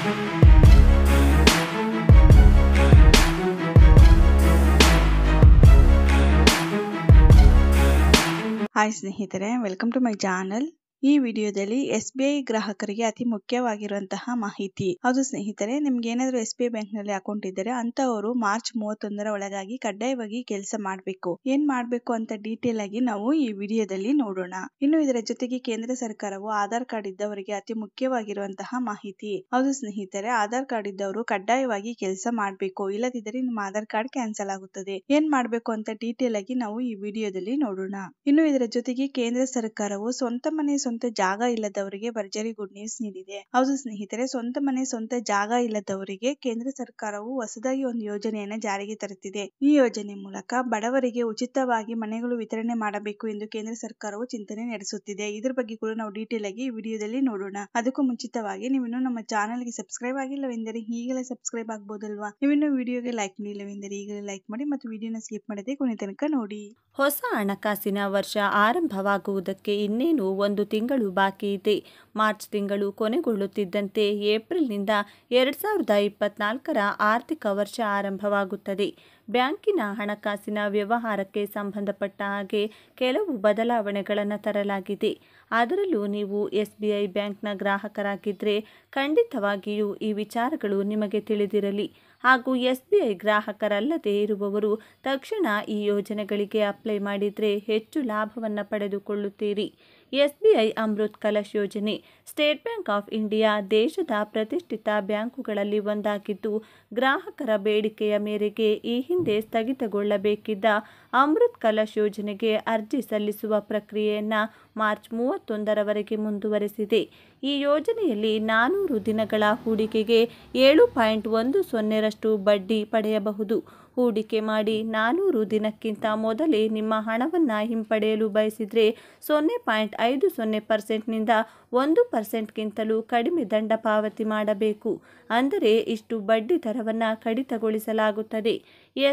Hi ಸ್ನೇಹಿತರೆ, welcome to my channel. ಈ ವಿಡಿಯೋದಲ್ಲಿ SBI ಗ್ರಾಹಕರಿಗೆ ಅತಿ ಮುಖ್ಯವಾಗಿರುವಂತಹ ಮಾಹಿತಿ. ಹೌದು ಸ್ನೇಹಿತರೆ, ನಿಮ್ಗೆ ಏನಾದರೂ SBI ಬ್ಯಾಂಕ್ ನಲ್ಲಿ ಅಕೌಂಟ್ ಇದ್ದರೆ ಅಂತವರು ಮಾರ್ಚ್ 31ರ ಒಳಗಾಗಿ ಕಡ್ಡಾಯವಾಗಿ ಕೆಲಸ ಮಾಡಬೇಕು. ಏನ್ ಮಾಡಬೇಕು ಅಂತ ಡೀಟೇಲ್ ಆಗಿ ನಾವು ಈ ವಿಡಿಯೋದಲ್ಲಿ ನೋಡೋಣ. ಇನ್ನು ಇದರ ಜೊತೆಗೆ ಕೇಂದ್ರ ಸರ್ಕಾರವು ಆಧಾರ್ ಕಾರ್ಡ್ ಇದ್ದವರಿಗೆ ಅತಿ ಮುಖ್ಯವಾಗಿರುವಂತಹ ಮಾಹಿತಿ. ಹೌದು ಸ್ನೇಹಿತರೆ, ಆಧಾರ್ ಕಾರ್ಡ್ ಇದ್ದವರು ಕಡ್ಡಾಯವಾಗಿ ಕೆಲಸ ಮಾಡಬೇಕು, ಇಲ್ಲದಿದ್ದರೆ ನಿಮ್ಮ ಆಧಾರ್ ಕಾರ್ಡ್ ಕ್ಯಾನ್ಸಲ್ ಆಗುತ್ತದೆ. ಏನ್ ಮಾಡಬೇಕು ಅಂತ ಡೀಟೇಲ್ ಆಗಿ ನಾವು ಈ ವಿಡಿಯೋದಲ್ಲಿ ನೋಡೋಣ. ಇನ್ನು ಇದರ ಜೊತೆಗೆ ಕೇಂದ್ರ ಸರ್ಕಾರವು ಸ್ವಂತ ಮನೆ ಸ್ವಂತ ಜಾಗ ಇಲ್ಲದವರಿಗೆ ಭರ್ಜರಿ ಗುಡ್ ನ್ಯೂಸ್ ನೀಡಿದೆ. ಹೌದು ಸ್ನೇಹಿತರೆ, ಸ್ವಂತ ಮನೆ ಸ್ವಂತ ಜಾಗ ಇಲ್ಲದವರಿಗೆ ಕೇಂದ್ರ ಸರ್ಕಾರವು ಹೊಸದಾಗಿ ಒಂದು ಯೋಜನೆಯನ್ನ ಜಾರಿಗೆ ತರುತ್ತಿದೆ. ಈ ಯೋಜನೆ ಮೂಲಕ ಬಡವರಿಗೆ ಉಚಿತವಾಗಿ ಮನೆಗಳು ವಿತರಣೆ ಮಾಡಬೇಕು ಎಂದು ಕೇಂದ್ರ ಸರ್ಕಾರವು ಚಿಂತನೆ ನಡೆಸುತ್ತಿದೆ. ಇದ್ರ ಬಗ್ಗೆ ಕೂಡ ನಾವು ಡೀಟೇಲ್ ಆಗಿ ಈ ವಿಡಿಯೋದಲ್ಲಿ ನೋಡೋಣ. ಅದಕ್ಕೂ ಮುಂಚಿತವಾಗಿ ನೀವಿನ್ನು ನಮ್ಮ ಚಾನೆಲ್ಗೆ ಸಬ್ಸ್ಕ್ರೈಬ್ ಆಗಿಲ್ಲವೆಂದರೆ ಈಗಲೇ ಸಬ್ಸ್ಕ್ರೈಬ್ ಆಗಬಹುದಲ್ವಾ? ನೀವಿನ್ನು ವಿಡಿಯೋಗೆ ಲೈಕ್ ಮಾಡಿಲ್ಲವೆಂದರೆ ಈಗಲೇ ಲೈಕ್ ಮಾಡಿ ಮತ್ತು ವಿಡಿಯೋನ ಸ್ಕಿಪ್ ಮಾಡದೆ ಕೊನೆ ತನಕ ನೋಡಿ. ಹೊಸ ಹಣಕಾಸಿನ ವರ್ಷ ಆರಂಭವಾಗುವುದಕ್ಕೆ ಇನ್ನೇನು 1 ತಿಂಗಳು ಬಾಕಿ ಇದೆ. ಮಾರ್ಚ್ ತಿಂಗಳು ಕೊನೆಗೊಳ್ಳುತ್ತಿದ್ದಂತೆ ಏಪ್ರಿಲ್ನಿಂದ 2024ರ ಆರ್ಥಿಕ ವರ್ಷ ಆರಂಭವಾಗುತ್ತದೆ. ಬ್ಯಾಂಕಿನ ಹಣಕಾಸಿನ ವ್ಯವಹಾರಕ್ಕೆ ಸಂಬಂಧಪಟ್ಟ ಹಾಗೆ ಕೆಲವು ಬದಲಾವಣೆಗಳನ್ನು ತರಲಾಗಿದೆ. ಅದರಲ್ಲೂ ನೀವು SBI ಬ್ಯಾಂಕ್ನ ಗ್ರಾಹಕರಾಗಿದ್ದರೆ ಖಂಡಿತವಾಗಿಯೂ ಈ ವಿಚಾರಗಳು ನಿಮಗೆ ತಿಳಿದಿರಲಿ. ಹಾಗೂ SBI ಗ್ರಾಹಕರಲ್ಲದೆ ಇರುವವರು ತಕ್ಷಣ ಈ ಯೋಜನೆಗಳಿಗೆ ಅಪ್ಲೈ ಮಾಡಿದರೆ ಹೆಚ್ಚು ಲಾಭವನ್ನು ಪಡೆದುಕೊಳ್ಳುತ್ತೀರಿ. SBI ಅಮೃತ್ ಕಲಶ್ ಯೋಜನೆ. ಸ್ಟೇಟ್ ಬ್ಯಾಂಕ್ ಆಫ್ ಇಂಡಿಯಾ ದೇಶದ ಪ್ರತಿಷ್ಠಿತ ಬ್ಯಾಂಕುಗಳಲ್ಲಿ ಒಂದಾಗಿದ್ದು, ಗ್ರಾಹಕರ ಬೇಡಿಕೆಯ ಮೇರೆಗೆ ಈ ಹಿಂದೆ ಸ್ಥಗಿತಗೊಳ್ಳಬೇಕಿದ್ದ ಅಮೃತ್ ಕಲಶ್ ಯೋಜನೆಗೆ ಅರ್ಜಿ ಸಲ್ಲಿಸುವ ಪ್ರಕ್ರಿಯೆಯನ್ನು ಮಾರ್ಚ್ 31ರವರೆಗೆ ಮುಂದುವರೆಸಿದೆ. ಈ ಯೋಜನೆಯಲ್ಲಿ 400 ದಿನಗಳ ಹೂಡಿಕೆಗೆ 7.10% ಬಡ್ಡಿ ಪಡೆಯಬಹುದು. ಹೂಡಿಕೆ ಮಾಡಿ 400 ದಿನಕ್ಕಿಂತ ಮೊದಲೇ ನಿಮ್ಮ ಹಣವನ್ನು ಹಿಂಪಡೆಯಲು ಬಯಸಿದರೆ 0.50%ನಿಂದ 1%ಗಿಂತಲೂ ಕಡಿಮೆ ದಂಡ ಪಾವತಿ ಮಾಡಬೇಕು. ಅಂದರೆ ಇಷ್ಟು ಬಡ್ಡಿ ದರವನ್ನು ಕಡಿತಗೊಳಿಸಲಾಗುತ್ತದೆ.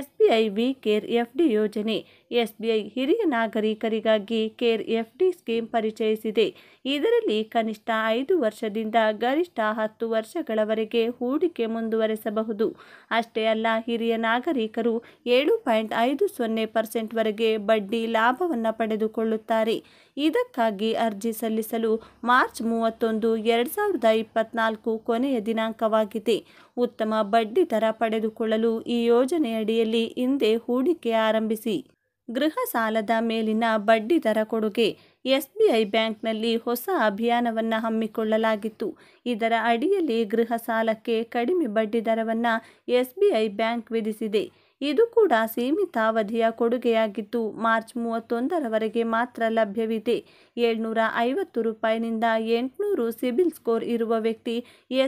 SBI ವಿ ಕೇರ್ FD ಯೋಜನೆ. SBI ಹಿರಿಯ ನಾಗರಿಕರಿಗಾಗಿ ಕೇರ್ FD ಸ್ಕೀಮ್ ಪರಿಚಯಿಸಿದೆ. ಇದರಲ್ಲಿ ಕನಿಷ್ಠ 5 ವರ್ಷದಿಂದ ಗರಿಷ್ಠ 10 ವರ್ಷಗಳವರೆಗೆ ಹೂಡಿಕೆ ಮುಂದುವರೆಸಬಹುದು. ಅಷ್ಟೇ ಅಲ್ಲ, ಹಿರಿಯ ನಾಗರಿಕರು 7.50% ವರೆಗೆ ಬಡ್ಡಿ ಲಾಭವನ್ನು ಪಡೆದುಕೊಳ್ಳುತ್ತಾರೆ. ಇದಕ್ಕಾಗಿ ಅರ್ಜಿ ಸಲ್ಲಿಸಲು ಮಾರ್ಚ್ 31, 2024 ಕೊನೆಯ ದಿನಾಂಕವಾಗಿದೆ. ಉತ್ತಮ ಬಡ್ಡಿ ದರ ಪಡೆದುಕೊಳ್ಳಲು ಈ ಯೋಜನೆಯಡಿಯಲ್ಲಿ ಹಿಂದೆ ಹೂಡಿಕೆ ಆರಂಭಿಸಿ. ಗೃಹ ಸಾಲದ ಮೇಲಿನ ಬಡ್ಡಿ ದರ ಕೊಡುಗೆ. SBI ಬ್ಯಾಂಕ್ನಲ್ಲಿ ಹೊಸ ಅಭಿಯಾನವನ್ನು ಹಮ್ಮಿಕೊಳ್ಳಲಾಗಿತ್ತು. ಇದರ ಅಡಿಯಲ್ಲಿ ಗೃಹ ಸಾಲಕ್ಕೆ ಕಡಿಮೆ ಬಡ್ಡಿ ದರವನ್ನು SBI ಬ್ಯಾಂಕ್ ವಿಧಿಸಿದೆ. ಇದು ಕೂಡ ಸೀಮಿತ ಅವಧಿಯ ಕೊಡುಗೆಯಾಗಿದ್ದು ಮಾರ್ಚ್ 31ರವರೆಗೆ ಮಾತ್ರ ಲಭ್ಯವಿದೆ. ₹750ನಿಂದ 800 ಸಿಬಿಲ್ ಸ್ಕೋರ್ ಇರುವ ವ್ಯಕ್ತಿ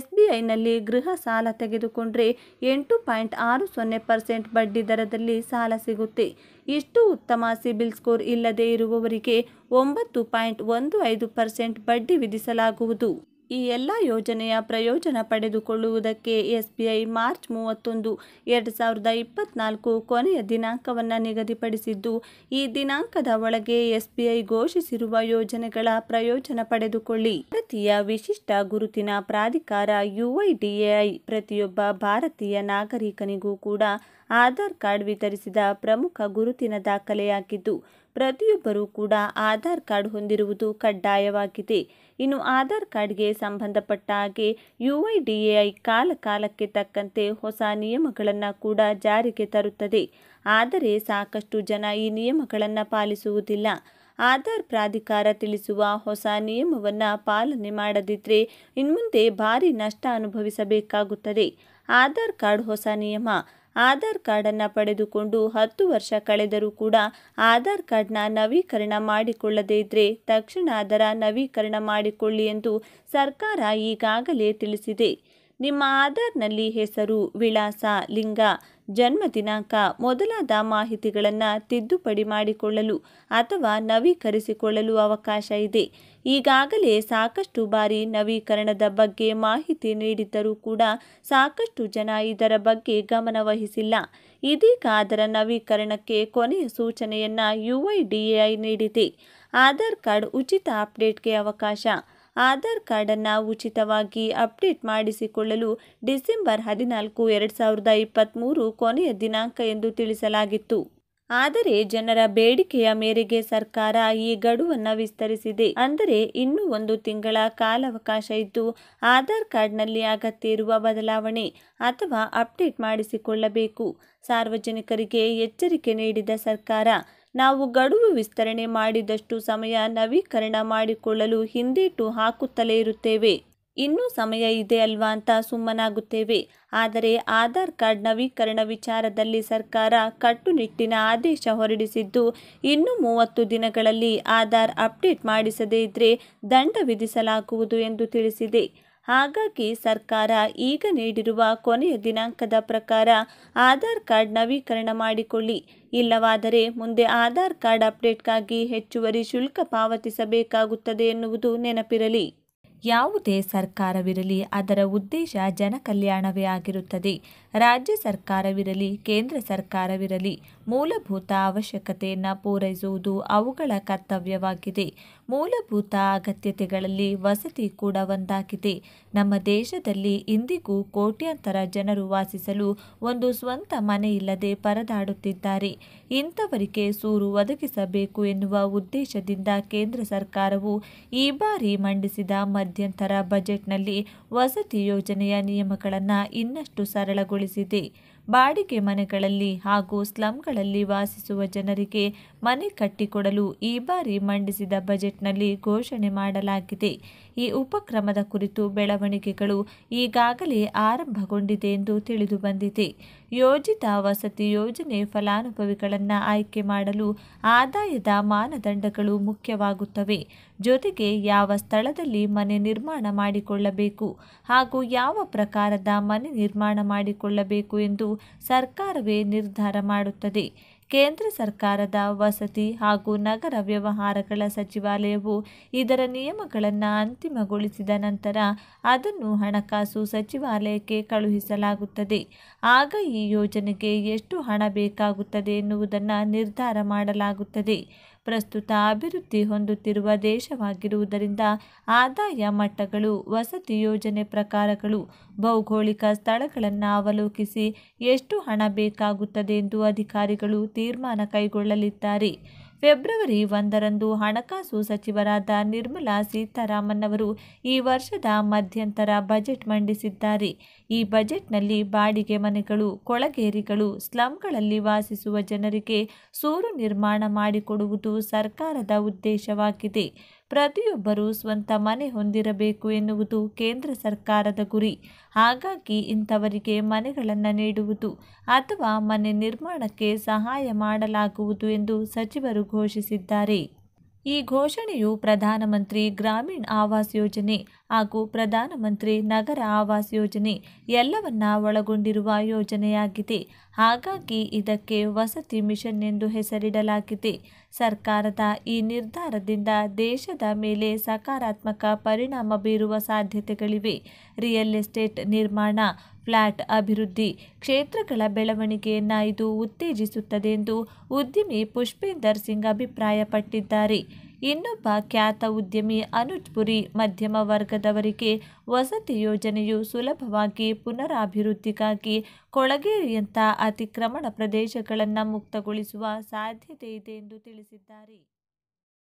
SBIನಲ್ಲಿ ಗೃಹ ಸಾಲ ತೆಗೆದುಕೊಂಡ್ರೆ 8.60% ಬಡ್ಡಿ ದರದಲ್ಲಿ ಸಾಲ ಸಿಗುತ್ತೆ. ಇಷ್ಟು ಉತ್ತಮ ಸಿಬಿಲ್ ಸ್ಕೋರ್ ಇಲ್ಲದೆ ಇರುವವರಿಗೆ 9.15% ಬಡ್ಡಿ ವಿಧಿಸಲಾಗುವುದು. ಈ ಎಲ್ಲ ಯೋಜನೆಯ ಪ್ರಯೋಜನ ಪಡೆದುಕೊಳ್ಳುವುದಕ್ಕೆ SBI ಮಾರ್ಚ್ 31, 2024 ಕೊನೆಯ ದಿನಾಂಕವನ್ನು ನಿಗದಿಪಡಿಸಿದ್ದು, ಈ ದಿನಾಂಕದ ಒಳಗೆ SBI ಘೋಷಿಸಿರುವ ಯೋಜನೆಗಳ ಪ್ರಯೋಜನ ಪಡೆದುಕೊಳ್ಳಿ. ಭಾರತೀಯ ವಿಶಿಷ್ಟ ಗುರುತಿನ ಪ್ರಾಧಿಕಾರ UIDAI ಪ್ರತಿಯೊಬ್ಬ ಭಾರತೀಯ ನಾಗರಿಕನಿಗೂ ಕೂಡ ಆಧಾರ್ ಕಾರ್ಡ್ ವಿತರಿಸಿದ ಪ್ರಮುಖ ಗುರುತಿನ ದಾಖಲೆಯಾಗಿದ್ದು, ಪ್ರತಿಯೊಬ್ಬರೂ ಕೂಡ ಆಧಾರ್ ಕಾರ್ಡ್ ಹೊಂದಿರುವುದು ಕಡ್ಡಾಯವಾಗಿದೆ. ಇನ್ನು ಆಧಾರ್ ಕಾರ್ಡ್ಗೆ ಸಂಬಂಧಪಟ್ಟ ಹಾಗೆ UIDAI ಕಾಲಕ್ಕೆ ತಕ್ಕಂತೆ ಹೊಸ ನಿಯಮಗಳನ್ನು ಕೂಡ ಜಾರಿಗೆ ತರುತ್ತದೆ. ಆದರೆ ಸಾಕಷ್ಟು ಜನ ಈ ನಿಯಮಗಳನ್ನು ಪಾಲಿಸುವುದಿಲ್ಲ. ಆಧಾರ್ ಪ್ರಾಧಿಕಾರ ತಿಳಿಸುವ ಹೊಸ ನಿಯಮವನ್ನು ಪಾಲನೆ ಮಾಡದಿದ್ದರೆ ಇನ್ಮುಂದೆ ಭಾರಿ ನಷ್ಟ ಅನುಭವಿಸಬೇಕಾಗುತ್ತದೆ. ಆಧಾರ್ ಕಾರ್ಡ್ ಹೊಸ ನಿಯಮ. ಆಧಾರ್ ಕಾರ್ಡನ್ನು ಪಡೆದುಕೊಂಡು 10 ವರ್ಷ ಕಳೆದರೂ ಕೂಡ ಆಧಾರ್ ಕಾರ್ಡ್ನ ನವೀಕರಣ ಮಾಡಿಕೊಳ್ಳದೇ ಇದ್ದರೆ ತಕ್ಷಣ ಅದರ ನವೀಕರಣ ಮಾಡಿಕೊಳ್ಳಿ ಎಂದು ಸರ್ಕಾರ ಈಗಾಗಲೇ ತಿಳಿಸಿದೆ. ನಿಮ್ಮ ಆಧಾರ್ನಲ್ಲಿ ಹೆಸರು, ವಿಳಾಸ, ಲಿಂಗ, ಜನ್ಮ ದಿನಾಂಕ ಮೊದಲಾದ ಮಾಹಿತಿಗಳನ್ನು ತಿದ್ದುಪಡಿ ಮಾಡಿಕೊಳ್ಳಲು ಅಥವಾ ನವೀಕರಿಸಿಕೊಳ್ಳಲು ಅವಕಾಶ ಇದೆ. ಈಗಾಗಲೇ ಸಾಕಷ್ಟು ಬಾರಿ ನವೀಕರಣದ ಬಗ್ಗೆ ಮಾಹಿತಿ ನೀಡಿದ್ದರೂ ಕೂಡ ಸಾಕಷ್ಟು ಜನ ಇದರ ಬಗ್ಗೆ ಗಮನ ವಹಿಸಿಲ್ಲ. ಇದೀಗ ಅದರ ನವೀಕರಣಕ್ಕೆ ಕೊನೆಯ ಸೂಚನೆಯನ್ನು UIDAI ನೀಡಿದೆ. ಆಧಾರ್ ಕಾರ್ಡ್ ಉಚಿತ ಅಪ್ಡೇಟ್ಗೆ ಅವಕಾಶ. ಆಧಾರ್ ಕಾರ್ಡನ್ನು ಉಚಿತವಾಗಿ ಅಪ್ಡೇಟ್ ಮಾಡಿಸಿಕೊಳ್ಳಲು ಡಿಸೆಂಬರ್ 14, 2023 ಕೊನೆಯ ದಿನಾಂಕ ಎಂದು ತಿಳಿಸಲಾಗಿತ್ತು. ಆದರೆ ಜನರ ಬೇಡಿಕೆಯ ಮೇರೆಗೆ ಸರ್ಕಾರ ಈ ಗಡುವನ್ನು ವಿಸ್ತರಿಸಿದೆ. ಅಂದರೆ ಇನ್ನೂ 1 ತಿಂಗಳ ಕಾಲಾವಕಾಶ ಇದ್ದು ಆಧಾರ್ ಕಾರ್ಡ್ನಲ್ಲಿ ಅಗತ್ಯ ಇರುವ ಬದಲಾವಣೆ ಅಥವಾ ಅಪ್ಡೇಟ್ ಮಾಡಿಸಿಕೊಳ್ಳಬೇಕು. ಸಾರ್ವಜನಿಕರಿಗೆ ಎಚ್ಚರಿಕೆ ನೀಡಿದ ಸರ್ಕಾರ, ನಾವು ಗಡುವು ವಿಸ್ತರಣೆ ಮಾಡಿದಷ್ಟು ಸಮಯ ನವೀಕರಣ ಮಾಡಿಕೊಳ್ಳಲು ಹಿಂದೇಟು ಹಾಕುತ್ತಲೇ ಇರುತ್ತೇವೆ. ಇನ್ನೂ ಸಮಯ ಇದೆ ಅಲ್ವಾ ಅಂತ ಸುಮ್ಮನಾಗುತ್ತೇವೆ. ಆದರೆ ಆಧಾರ್ ಕಾರ್ಡ್ ನವೀಕರಣ ವಿಚಾರದಲ್ಲಿ ಸರ್ಕಾರ ಕಟ್ಟುನಿಟ್ಟಿನ ಆದೇಶ ಹೊರಡಿಸಿದ್ದು, ಇನ್ನು 30 ದಿನಗಳಲ್ಲಿ ಆಧಾರ್ ಅಪ್ಡೇಟ್ ಮಾಡಿಸದೇ ಇದ್ರೆ ದಂಡ ವಿಧಿಸಲಾಗುವುದು ಎಂದು ತಿಳಿಸಿದೆ. ಹಾಗಾಗಿ ಸರ್ಕಾರ ಈಗ ನೀಡಿರುವ ಕೊನೆಯ ದಿನಾಂಕದ ಪ್ರಕಾರ ಆಧಾರ್ ಕಾರ್ಡ್ ನವೀಕರಣ ಮಾಡಿಕೊಳ್ಳಿ. ಇಲ್ಲವಾದರೆ ಮುಂದೆ ಆಧಾರ್ ಕಾರ್ಡ್ ಅಪ್ಡೇಟ್ಗಾಗಿ ಹೆಚ್ಚುವರಿ ಶುಲ್ಕ ಪಾವತಿಸಬೇಕಾಗುತ್ತದೆ ಎನ್ನುವುದು ನೆನಪಿರಲಿ. ಯಾವುದೇ ಸರ್ಕಾರವಿರಲಿ ಅದರ ಉದ್ದೇಶ ಜನಕಲ್ಯಾಣವೇ ಆಗಿರುತ್ತದೆ. ರಾಜ್ಯ ಸರ್ಕಾರವಿರಲಿ ಕೇಂದ್ರ ಸರ್ಕಾರವಿರಲಿ ಮೂಲಭೂತ ಅವಶ್ಯಕತೆಯನ್ನು ಪೂರೈಸುವುದು ಅವುಗಳ ಕರ್ತವ್ಯವಾಗಿದೆ. ಮೂಲಭೂತ ಅಗತ್ಯತೆಗಳಲ್ಲಿ ವಸತಿ ಕೂಡ ಒಂದಾಗಿದೆ. ನಮ್ಮ ದೇಶದಲ್ಲಿ ಇಂದಿಗೂ ಕೋಟ್ಯಾಂತರ ಜನರು ವಾಸಿಸಲು ಒಂದು ಸ್ವಂತ ಮನೆ ಇಲ್ಲದೆ ಪರದಾಡುತ್ತಿದ್ದಾರೆ. ಇಂಥವರಿಗೆ ಸೂರು ಒದಗಿಸಬೇಕು ಎನ್ನುವ ಉದ್ದೇಶದಿಂದ ಕೇಂದ್ರ ಸರ್ಕಾರವು ಈ ಬಾರಿ ಮಂಡಿಸಿದ ಮಧ್ಯಂತರ ಬಜೆಟ್ನಲ್ಲಿ ವಸತಿ ಯೋಜನೆಯ ನಿಯಮಗಳನ್ನು ಇನ್ನಷ್ಟು ಸರಳಗೊಳಿಸಿದೆ. ಬಾಡಿಗೆ ಮನೆಗಳಲ್ಲಿ ಹಾಗೂ ಸ್ಲಂಗಳಲ್ಲಿ ವಾಸಿಸುವ ಜನರಿಗೆ ಮನೆ ಕಟ್ಟಿಕೊಡಲು ಈ ಬಾರಿ ಮಂಡಿಸಿದ ಬಜೆಟ್ನಲ್ಲಿ ಘೋಷಣೆ ಮಾಡಲಾಗಿದೆ. ಈ ಉಪಕ್ರಮದ ಕುರಿತು ಬೆಳವಣಿಗೆಗಳು ಈಗಾಗಲೇ ಆರಂಭಗೊಂಡಿದೆ ಎಂದು ತಿಳಿದುಬಂದಿದೆ. ಯೋಜಿತ ವಸತಿ ಯೋಜನೆ ಫಲಾನುಭವಿಗಳನ್ನು ಆಯ್ಕೆ ಮಾಡಲು ಆದಾಯದ ಮಾನದಂಡಗಳು ಮುಖ್ಯವಾಗುತ್ತವೆ. ಜೊತೆಗೆ ಯಾವ ಸ್ಥಳದಲ್ಲಿ ಮನೆ ನಿರ್ಮಾಣ ಮಾಡಿಕೊಳ್ಳಬೇಕು ಹಾಗೂ ಯಾವ ಪ್ರಕಾರದ ಮನೆ ನಿರ್ಮಾಣ ಮಾಡಿಕೊಳ್ಳಬೇಕು ಎಂದು ಸರ್ಕಾರವೇ ನಿರ್ಧಾರ ಮಾಡುತ್ತದೆ. ಕೇಂದ್ರ ಸರ್ಕಾರದ ವಸತಿ ಹಾಗೂ ನಗರ ವ್ಯವಹಾರಗಳ ಸಚಿವಾಲಯವು ಇದರ ನಿಯಮಗಳನ್ನು ಅಂತಿಮಗೊಳಿಸಿದ ನಂತರ ಅದನ್ನು ಹಣಕಾಸು ಸಚಿವಾಲಯಕ್ಕೆ ಕಳುಹಿಸಲಾಗುತ್ತದೆ. ಆಗ ಈ ಯೋಜನೆಗೆ ಎಷ್ಟು ಹಣ ಬೇಕಾಗುತ್ತದೆ ಎನ್ನುವುದನ್ನು ನಿರ್ಧಾರ ಮಾಡಲಾಗುತ್ತದೆ. ಪ್ರಸ್ತುತ ಅಭಿವೃದ್ಧಿ ಹೊಂದುತ್ತಿರುವ ದೇಶವಾಗಿರುವುದರಿಂದ ಆದಾಯ ಮಟ್ಟಗಳು, ವಸತಿ ಯೋಜನೆ ಪ್ರಕಾರಗಳು, ಭೌಗೋಳಿಕ ಸ್ಥಳಗಳನ್ನು ಅವಲೋಕಿಸಿ ಎಷ್ಟು ಹಣ ಬೇಕಾಗುತ್ತದೆ ಎಂದು ಅಧಿಕಾರಿಗಳು ತೀರ್ಮಾನ ಕೈಗೊಳ್ಳಲಿದ್ದಾರೆ. ಫೆಬ್ರವರಿ 1ರಂದು ಹಣಕಾಸು ಸಚಿವರಾದ ನಿರ್ಮಲಾ ಸೀತಾರಾಮನ್ ಅವರು ಈ ವರ್ಷದ ಮಧ್ಯಂತರ ಬಜೆಟ್ ಮಂಡಿಸಿದ್ದಾರೆ. ಈ ಬಜೆಟ್ನಲ್ಲಿ ಬಾಡಿಗೆ ಮನೆಗಳು, ಕೊಳಗೇರಿಗಳು, ಸ್ಲಂಗಳಲ್ಲಿ ವಾಸಿಸುವ ಜನರಿಗೆ ಸೂರು ನಿರ್ಮಾಣ ಮಾಡಿಕೊಡುವುದು ಸರ್ಕಾರದ ಉದ್ದೇಶವಾಗಿದೆ. ಪ್ರತಿಯೊಬ್ಬರೂ ಸ್ವಂತ ಮನೆ ಹೊಂದಿರಬೇಕು ಎನ್ನುವುದು ಕೇಂದ್ರ ಸರ್ಕಾರದ ಗುರಿ. ಹಾಗಾಗಿ ಇಂಥವರಿಗೆ ಮನೆಗಳನ್ನು ನೀಡುವುದು ಅಥವಾ ಮನೆ ನಿರ್ಮಾಣಕ್ಕೆ ಸಹಾಯ ಮಾಡಲಾಗುವುದು ಎಂದು ಸಚಿವರು ಘೋಷಿಸಿದ್ದಾರೆ. ಈ ಘೋಷಣೆಯು ಪ್ರಧಾನಮಂತ್ರಿ ಗ್ರಾಮೀಣ ಆವಾಸ್ ಯೋಜನೆ ಹಾಗೂ ಪ್ರಧಾನಮಂತ್ರಿ ನಗರ ಆವಾಸ್ ಯೋಜನೆ ಎಲ್ಲವನ್ನ ಒಳಗೊಂಡಿರುವ ಯೋಜನೆಯಾಗಿದೆ. ಹಾಗಾಗಿ ಇದಕ್ಕೆ ವಸತಿ ಮಿಷನ್ ಎಂದು ಹೆಸರಿಡಲಾಗಿದೆ. ಸರ್ಕಾರದ ಈ ನಿರ್ಧಾರದಿಂದ ದೇಶದ ಮೇಲೆ ಸಕಾರಾತ್ಮಕ ಪರಿಣಾಮ ಬೀರುವ ಸಾಧ್ಯತೆಗಳಿವೆ. ರಿಯಲ್ ಎಸ್ಟೇಟ್ ನಿರ್ಮಾಣ, ಫ್ಲಾಟ್ ಅಭಿವೃದ್ಧಿ ಕ್ಷೇತ್ರಗಳ ಬೆಳವಣಿಗೆಯನ್ನು ಇದು ಉತ್ತೇಜಿಸುತ್ತದೆ ಎಂದು ಉದ್ಯಮಿ ಪುಷ್ಪೇಂದರ್ ಸಿಂಗ್ ಅಭಿಪ್ರಾಯಪಟ್ಟಿದ್ದಾರೆ. ಇನ್ನೊಬ್ಬ ಖ್ಯಾತ ಉದ್ಯಮಿ ಅನುಜ್ ಪುರಿ, ಮಧ್ಯಮ ವರ್ಗದವರಿಗೆ ವಸತಿ ಯೋಜನೆಯು ಸುಲಭವಾಗಿ ಪುನರಾಭಿವೃದ್ಧಿಗಾಗಿ ಕೊಳಗೇರಿಯಂಥ ಅತಿಕ್ರಮಣ ಪ್ರದೇಶಗಳನ್ನು ಮುಕ್ತಗೊಳಿಸುವ ಸಾಧ್ಯತೆ ಇದೆ ಎಂದು ತಿಳಿಸಿದ್ದಾರೆ.